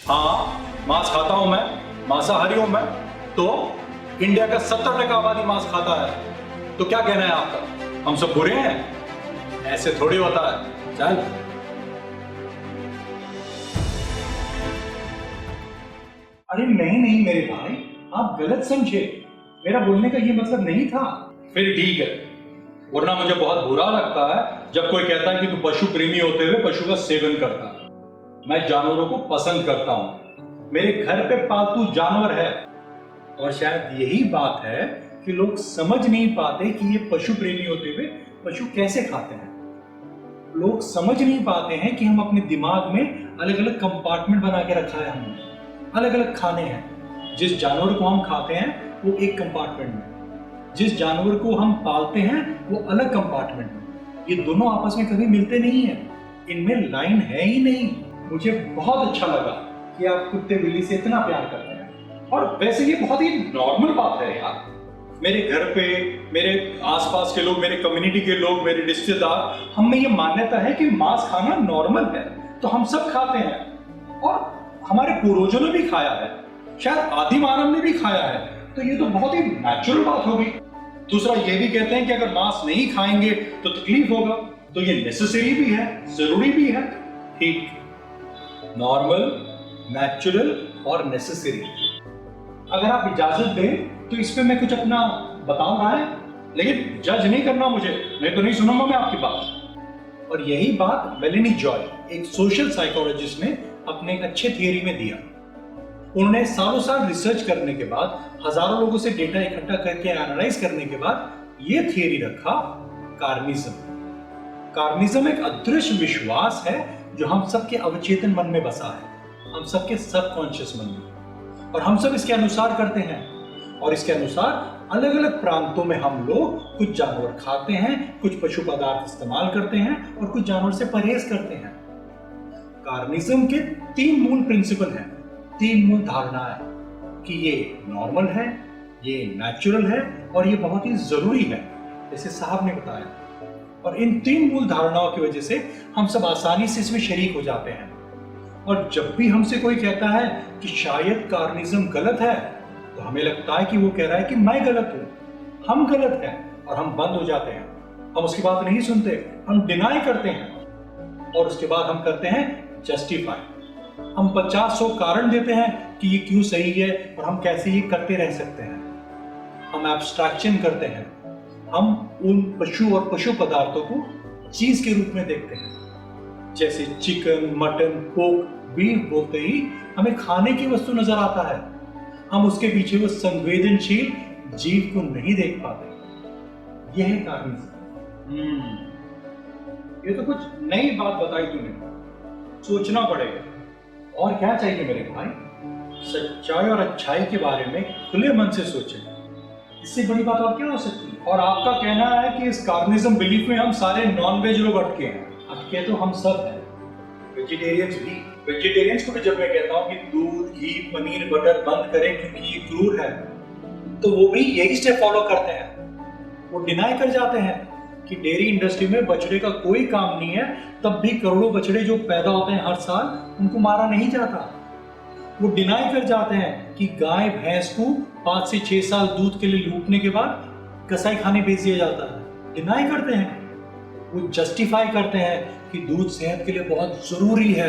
हाँ, मांस खाता हूं मैं, मांसाहारी हूं मैं। तो इंडिया का 70% आबादी मांस खाता है, तो क्या कहना है आपका? हम सब बुरे हैं? ऐसे थोड़ी होता है। चल। अरे नहीं नहीं मेरे भाई, आप गलत समझे। मेरा बोलने का ये मतलब नहीं था। फिर ठीक है, वरना मुझे बहुत बुरा लगता है जब कोई कहता है कि तू पशु प्रेमी होते हुए पशु का सेवन करता है। मैं जानवरों को पसंद करता हूं, मेरे घर पे पालतू जानवर है। और शायद यही बात है कि लोग समझ नहीं पाते कि ये पशु प्रेमी होते हुए पशु कैसे खाते हैं। लोग समझ नहीं पाते हैं कि हम अपने दिमाग में अलग अलग कंपार्टमेंट बना के रखा है हमने। अलग अलग खाने हैं। जिस जानवर को हम खाते हैं वो एक कंपार्टमेंट में, जिस जानवर को हम पालते हैं वो अलग कंपार्टमेंट में। ये दोनों आपस में कभी मिलते नहीं है, इनमें लाइन है ही नहीं। मुझे बहुत अच्छा लगा कि आप कुत्ते बिल्ली से इतना प्यार करते हैं। और वैसे ये बहुत ही नॉर्मल बात है यार। मेरे घर पे मेरे आसपास के लोग, मेरे कम्युनिटी के लोग, मेरे रिश्तेदार, हम में ये मान्यता है कि मांस खाना नॉर्मल है, तो हम सब खाते हैं। और हमारे पूर्वजों ने भी खाया है, शायद आदि मानव ने भी खाया है, तो ये तो बहुत ही नेचुरल बात होगी। दूसरा ये भी कहते हैं कि अगर मांस नहीं खाएंगे तो तकलीफ होगा, तो ये नेसेसरी भी है, जरूरी भी है। ठीक, नॉर्मल, नेचुरल और नेसेसरी। अगर आप इजाजत दें तो इस पे मैं कुछ अपना बताऊंगा है, लेकिन जज नहीं करना मुझे, मैं तो नहीं सुनूंगा मैं आपकी बात। और यही बात मेलेनी जॉय, एक सोशल साइकोलॉजिस्ट ने अपने एक अच्छे थियरी में दिया। उन्होंने सालों साल रिसर्च करने के बाद, हजारों लोगों से डेटा इकट्ठा करके एनालाइज करने के बाद ये थियरी रखा, कार्निज्म। कार्निज्म एक अदृश्य विश्वास है जो हम सबके अवचेतन मन में बसा है, हम सबके सबकॉन्शियस मन में, और हम सब इसके अनुसार करते हैं। और इसके अनुसार अलग अलग प्रांतों में हम लोग कुछ जानवर खाते हैं, कुछ पशु पदार्थ इस्तेमाल करते हैं और कुछ जानवर से परहेज करते हैं। कार्निज्म के 3 मूल प्रिंसिपल हैं, 3 मूल धारणाएं कि ये नॉर्मल है, ये नेचुरल है और ये बहुत ही जरूरी है, जैसे साहब ने बताया। और इन 3 मूल धारणाओं की वजह से हम सब आसानी से इसमें शरीक हो जाते हैं। और जब भी हमसे कोई कहता है कि शायद कार्निज्म गलत है, तो हमें लगता है कि वो कह रहा है कि मैं गलत हूं, हम गलत हैं, और हम बंद हो जाते हैं। हम उसकी बात नहीं सुनते, हम डिनाई करते हैं, और उसके बाद हम करते हैं जस्टिफाई। हम 50-100 कारण देते हैं कि ये क्यों सही है और हम कैसे ये करते रह सकते हैं। हम एब्स्ट्रैक्शन करते हैं, हम उन पशु और पशु पदार्थों को चीज के रूप में देखते हैं। जैसे चिकन, मटन, पोर्क, बीफ बोलते ही हमें खाने की वस्तु नजर आता है, हम उसके पीछे वो संवेदनशील जीव को नहीं देख पाते। यह है कार्निज्म। ये तो कुछ नई बात बताई तूने, सोचना पड़ेगा। और क्या चाहिए मेरे भाई, सच्चाई और अच्छाई के बारे में खुले मन से सोचें, इससे बड़ी बात और क्या हो सकती है। और आपका कहना है कि इस कार्निज्म बिलीफ में हम सारे नॉन वेज लोग अटके हैं? अटके तो हम सब हैं, वेजिटेरियंस भी। वेजिटेरियंस को भी जब मैं कहता हूँ कि दूध, घी, पनीर, बटर बंद करें क्योंकि ये क्रूर है, तो वो भी यही स्टेप फॉलो करते हैं। वो डिनाई कर जाते हैं कि डेयरी इंडस्ट्री में बछड़े का कोई काम नहीं है, तब भी करोड़ों बछड़े जो पैदा होते हैं हर साल, उनको मारा नहीं जाता। वो डिनाई कर जाते हैं कि गाय भैंस को 5 से 6 साल दूध के लिए लूटने के बाद कसाई खाने भेज दिया जाता है। डिनाई करते हैं। वो जस्टिफाई करते हैं कि दूध सेहत के लिए बहुत जरूरी है।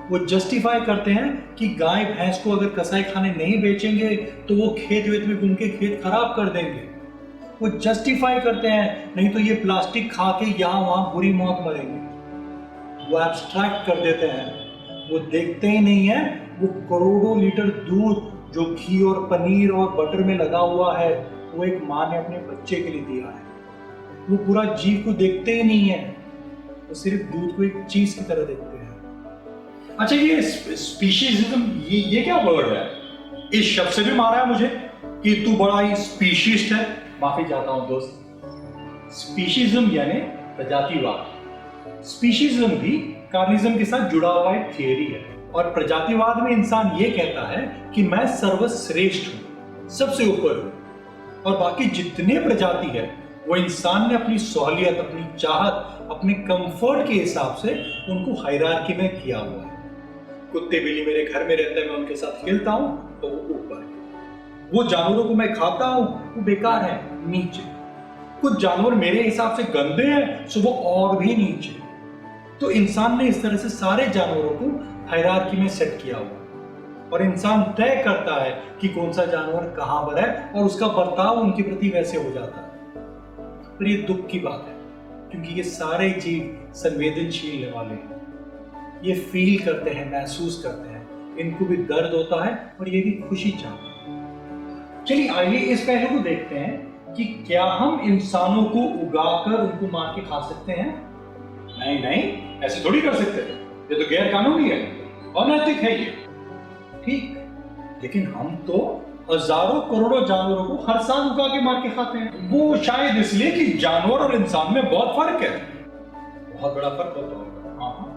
वो जस्टिफाई करते हैं कि गाय भैंस को अगर कसाई खाने नहीं बेचेंगे तो वो खेत वेत में घूम के खेत खराब कर देंगे। वो जस्टिफाई करते हैं नहीं तो ये प्लास्टिक खा के यहाँ वहां बुरी मौत मरेंगे। वो एब्स्ट्रैक्ट कर देते हैं, वो देखते ही नहीं है वो करोड़ों लीटर दूध जो घी और पनीर और बटर में लगा हुआ है, वो एक माँ ने अपने बच्चे के लिए दिया है। वो पूरा जीव को देखते ही नहीं है, वो सिर्फ दूध को एक चीज की तरह देखते हैं। अच्छा, ये स्पीशीजिज्म, ये क्या वर्ड है? इस शब्द से भी मारा है मुझे कि तू बड़ा ही स्पीशीस्ट है। माफी चाहता हूं दोस्त। स्पीशीज्म यानी प्रजातिवाद। स्पीशीज्म भी कार्निज्म के साथ जुड़ा हुआ एक थियरी है। और प्रजातिवाद में इंसान ये कहता है कि मैं सर्वश्रेष्ठ हूं, सबसे ऊपर हूं, और बाकी जितने प्रजाति है वो इंसान ने अपनी सहूलियत, अपनी चाहत, अपने कंफर्ट के हिसाब से उनको हायरार्की में किया हुआ है। कुत्ते बिल्ली मेरे घर में रहते हैं, मैं उनके साथ खेलता हूं तो वो ऊपर है। वो जानवरों को मैं खाता हूं वो बेकार है, नीचे। कुछ जानवर मेरे हिसाब से गंदे हैं सो वो और भी नीचे। तो इंसान ने इस तरह से सारे जानवरों को हायरार्की में सेट किया हुआ और इंसान तय करता है कि कौन सा जानवर कहां पर है और उसका बर्ताव उनके प्रति वैसे हो जाता है। पर ये दुख की बात है क्योंकि ये सारे जीव संवेदनशील वाले हैं, ये फील करते हैं, महसूस करते हैं, इनको भी दर्द होता है और ये भी खुशी चाहते हैं। चलिए आइए इस पहलू को देखते हैं कि क्या हम इंसानों को उगाकर उनको मार के खा सकते हैं? नहीं नहीं, ऐसे थोड़ी कर सकते, ये तो गैर कानूनी है, अनैतिक है ये। ठीक, लेकिन हम तो हजारों करोड़ों जानवरों को हर साल उगा के मार के खाते हैं। वो शायद इसलिए कि जानवर और इंसान में बहुत फर्क है। बहुत बड़ा फर्क होता होगा। हाँ,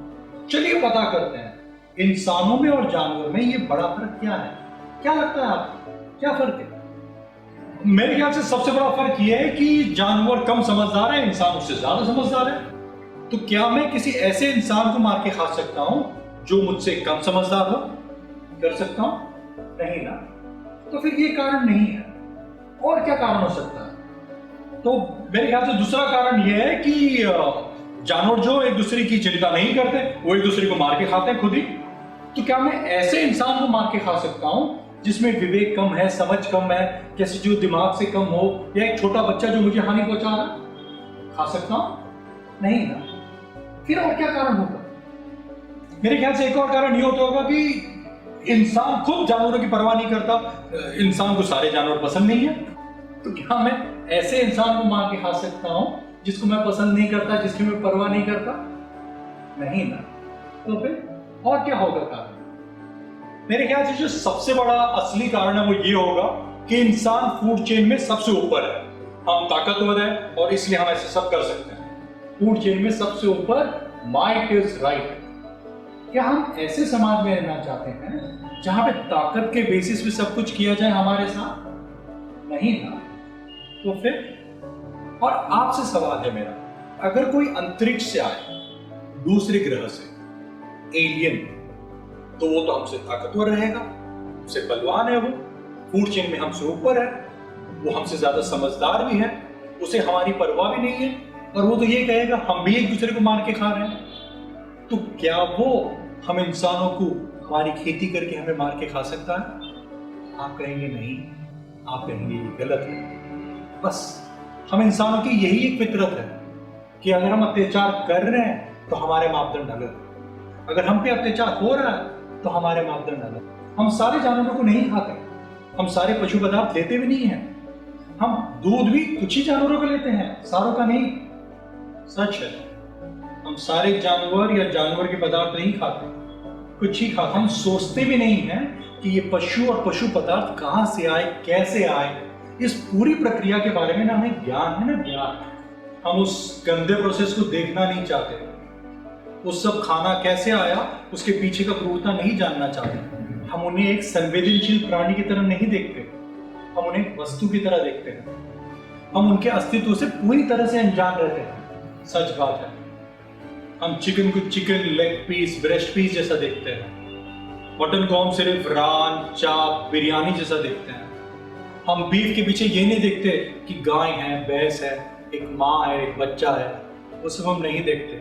चलिए पता करते हैं इंसानों में और जानवर में ये बड़ा फर्क क्या है। क्या लगता है आपको, क्या फर्क है? मेरे ख्याल से सबसे बड़ा फर्क ये है कि जानवर कम समझदार है, इंसान उससे ज्यादा समझदार है। तो क्या मैं किसी ऐसे इंसान को मार के खा सकता हूं जो मुझसे कम समझदार हो? कर सकता हूं? नहीं ना। तो फिर ये कारण नहीं है। और क्या कारण हो सकता है? तो मेरे ख्याल से दूसरा कारण यह है कि जानवर जो एक दूसरे की चिंता नहीं करते, वो एक दूसरे को मार के खाते हैं खुद ही। तो क्या मैं ऐसे इंसान को मार के खा सकता हूं जिसमें विवेक कम है, समझ कम है, जैसे जो दिमाग से कम हो, या एक छोटा बच्चा जो मुझे हानि पहुंचा रहा है? खा सकता हूं? नहीं ना। फिर और क्या कारण होगा? मेरे ख्याल से एक और कारण ये होता होगा कि इंसान खुद जानवरों की परवाह नहीं करता, इंसान को सारे जानवर पसंद नहीं है। तो क्या मैं ऐसे इंसान को मार के खा सकता हूं जिसको मैं पसंद नहीं करता, जिसकी मैं परवाह नहीं करता? नहीं ना। तो फिर और क्या होगा कारण? मेरे ख्याल से जो सबसे बड़ा असली कारण है वो ये होगा कि इंसान फूड चेन में सबसे ऊपर है, हम ताकतवर हैं और इसलिए हम ऐसे सब कर सकते हैं। फूड चेन में सबसे ऊपर, माइट इज राइट। क्या हम ऐसे समाज में रहना चाहते हैं जहां पे ताकत के बेसिस पे सब कुछ किया जाए हमारे साथ? नहीं ना। तो फिर और आपसे सवाल है मेरा, अगर कोई अंतरिक्ष से आए, दूसरे ग्रह से, एलियन, तो वो तो हमसे ताकतवर रहेगा, हमसे बलवान है, वो फूड चेन में हमसे ऊपर है, वो हमसे ज्यादा समझदार भी है, उसे हमारी परवाह भी नहीं है, और वो तो ये कहेगा हम भी एक दूसरे को मार के खा रहे हैं। तो क्या वो हम इंसानों को हमारी खेती करके हमें मार के खा सकता है? आप कहेंगे नहीं, आप कहेंगे ये गलत है। बस हम इंसानों की यही एक फितरत है कि अगर हम अत्याचार कर रहे हैं तो हमारे मापदंड अलग है, अगर हम पे अत्याचार हो रहा है तो हमारे मापदंड अलग। हम सारे जानवरों को नहीं खाते, हम सारे पशु पदार्थ लेते भी नहीं हैं, हम दूध भी कुछ ही जानवरों का लेते हैं, सारों का नहीं। सच है, हम सारे जानवर या जानवर के पदार्थ नहीं खाते, कुछ ही खाते। हम सोचते भी नहीं हैं कि ये पशु और पशु पदार्थ कहां से आए, कैसे आए, इस पूरी प्रक्रिया के बारे में ना हमें ज्ञान है, ना ज्ञान। हम उस गंदे प्रोसेस को देखना नहीं चाहते, वो सब खाना कैसे आया उसके पीछे का क्रूरता नहीं जानना चाहते। हम उन्हें एक संवेदनशील प्राणी की तरह नहीं देखते, हम उन्हें वस्तु की तरह देखते हैं, हम उनके अस्तित्व से पूरी तरह से अनजान रहते हैं। सच बात है, हम चिकन को chicken leg piece, breast piece जैसा देखते हैं, मटन को हम सिर्फ रान, चाप, बिरयानी जैसा देखते हैं। हम बीफ के पीछे ये नहीं देखते कि गाय है, भैंस है, एक माँ है, एक बच्चा है, वो सब हम नहीं देखते,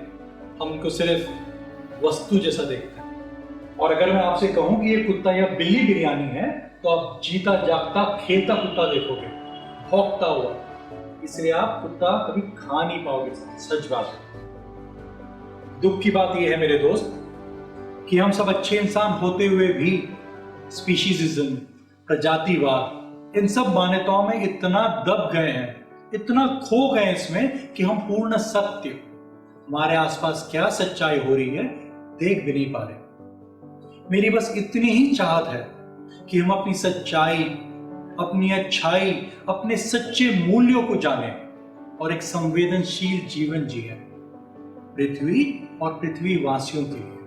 हम उनको सिर्फ वस्तु जैसा देखते हैं। और अगर मैं आपसे कहूं कि ये कुत्ता या बिल्ली बिरयानी है तो आप जीता जागता खेलता कुत्ता देखोगे, भौंकता हुआ, इसलिए आप कुत्ता कभी खा नहीं पाओगे। सच बात है। दुख की बात यह है मेरे दोस्त कि हम सब अच्छे इंसान होते हुए भी स्पीशीजिज्म, प्रजातिवाद, इन सब मान्यताओं में इतना दब गए हैं, इतना खो गए इसमें कि हम पूर्ण सत्य, हमारे आसपास क्या सच्चाई हो रही है, देख भी नहीं पा रहे। मेरी बस इतनी ही चाहत है कि हम अपनी सच्चाई, अपनी अच्छाई, अपने सच्चे मूल्यों को जानें और एक संवेदनशील जीवन जिए, पृथ्वी और पृथ्वी वासियों के लिए।